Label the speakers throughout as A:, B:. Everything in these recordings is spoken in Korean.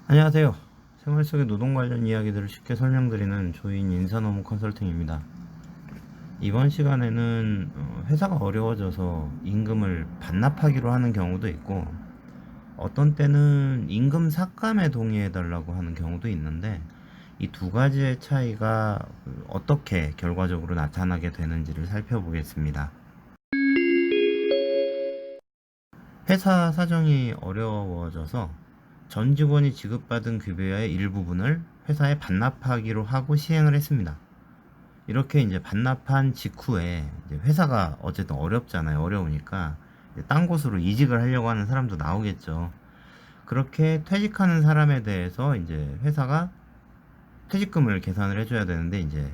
A: 안녕하세요. 생활 속의 노동 관련 이야기들을 쉽게 설명드리는 조인 인사노무 컨설팅입니다. 이번 시간에는 회사가 어려워져서 임금을 반납하기로 하는 경우도 있고, 어떤 때는 임금 삭감에 동의해달라고 하는 경우도 있는데, 이 두 가지의 차이가 어떻게 결과적으로 나타나게 되는지를 살펴보겠습니다. 회사 사정이 어려워져서 전 직원이 지급받은 급여의 일부분을 회사에 반납하기로 하고 시행을 했습니다. 이렇게 이제 반납한 직후에 이제 회사가 어쨌든 어렵잖아요. 어려우니까 이제 딴 곳으로 이직을 하려고 하는 사람도 나오겠죠. 그렇게 퇴직하는 사람에 대해서 이제 회사가 퇴직금을 계산을 해줘야 되는데, 이제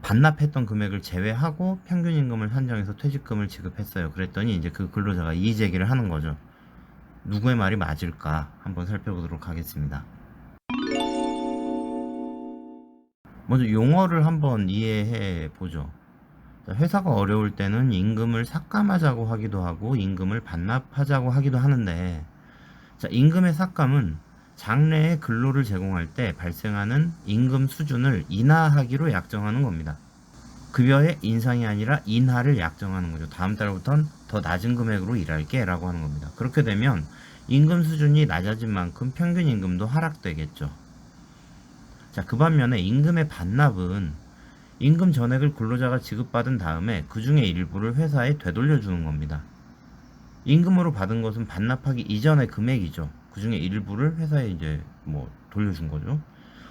A: 반납했던 금액을 제외하고 평균 임금을 산정해서 퇴직금을 지급했어요. 그랬더니 이제 그 근로자가 이의 제기를 하는 거죠. 누구의 말이 맞을까 한번 살펴보도록 하겠습니다. 먼저 용어를 한번 이해해 보죠. 회사가 어려울 때는 임금을 삭감하자고 하기도 하고 임금을 반납하자고 하기도 하는데, 자, 임금의 삭감은 장래에 근로를 제공할 때 발생하는 임금 수준을 인하하기로 약정하는 겁니다. 급여의 인상이 아니라 인하를 약정하는 거죠. 다음 달부터는 더 낮은 금액으로 일할게 라고 하는 겁니다. 그렇게 되면 임금 수준이 낮아진 만큼 평균 임금도 하락되겠죠. 자, 그 반면에 임금의 반납은 임금 전액을 근로자가 지급받은 다음에 그 중에 일부를 회사에 되돌려주는 겁니다. 임금으로 받은 것은 반납하기 이전의 금액이죠. 그 중에 일부를 회사에 이제 돌려준 거죠.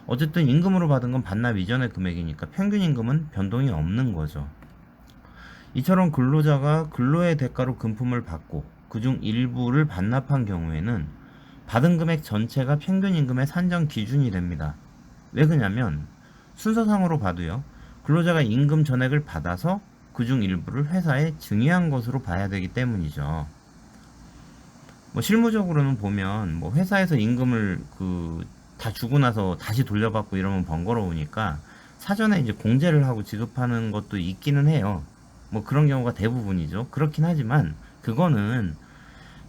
A: 어쨌든 임금으로 받은 건 반납 이전의 금액이니까 평균 임금은 변동이 없는 거죠. 이처럼 근로자가 근로의 대가로 금품을 받고 그중 일부를 반납한 경우에는 받은 금액 전체가 평균 임금의 산정 기준이 됩니다. 왜 그러냐면 순서상으로 봐도요, 근로자가 임금 전액을 받아서 그중 일부를 회사에 증여한 것으로 봐야 되기 때문이죠. 실무적으로는 보면 회사에서 임금을 다 주고 나서 다시 돌려받고 이러면 번거로우니까 사전에 이제 공제를 하고 지급하는 것도 있기는 해요. 그런 경우가 대부분이죠. 그렇긴 하지만 그거는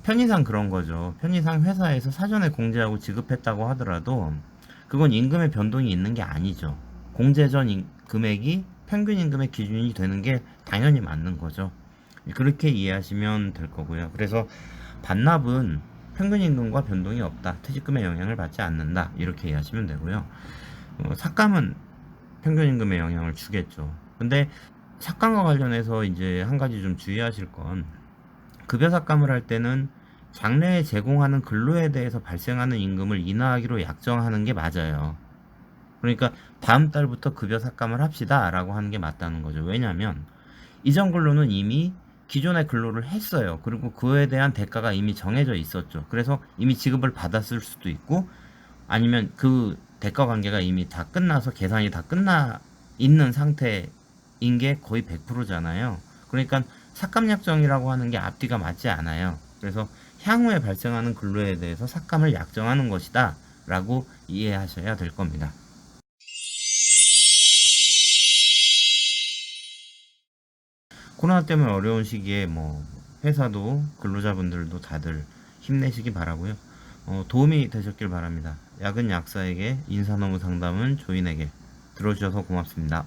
A: 편의상 그런 거죠. 편의상 회사에서 사전에 공제하고 지급했다고 하더라도 그건 임금의 변동이 있는 게 아니죠. 공제 전 금액이 평균 임금의 기준이 되는 게 당연히 맞는 거죠. 그렇게 이해하시면 될 거고요. 그래서 반납은 평균 임금과 변동이 없다. 퇴직금의 영향을 받지 않는다. 이렇게 이해하시면 되고요. 삭감은 평균 임금에 영향을 주겠죠. 근데 삭감과 관련해서 이제 한 가지 좀 주의하실 건, 급여 삭감을 할 때는 장래에 제공하는 근로에 대해서 발생하는 임금을 인하하기로 약정하는 게 맞아요. 그러니까 다음 달부터 급여 삭감을 합시다 라고 하는 게 맞다는 거죠. 왜냐하면 이전 근로는 이미 기존의 근로를 했어요. 그리고 그에 대한 대가가 이미 정해져 있었죠. 그래서 이미 지급을 받았을 수도 있고, 아니면 그 대가 관계가 이미 다 끝나서 계산이 다 끝나 있는 상태인 게 거의 100%잖아요. 그러니까 삭감 약정이라고 하는 게 앞뒤가 맞지 않아요. 그래서 향후에 발생하는 근로에 대해서 삭감을 약정하는 것이다 라고 이해하셔야 될 겁니다. 코로나 때문에 어려운 시기에 회사도 근로자분들도 다들 힘내시기 바라고요. 도움이 되셨길 바랍니다. 약은 약사에게, 인사노무 상담은 조인에게. 들어주셔서 고맙습니다.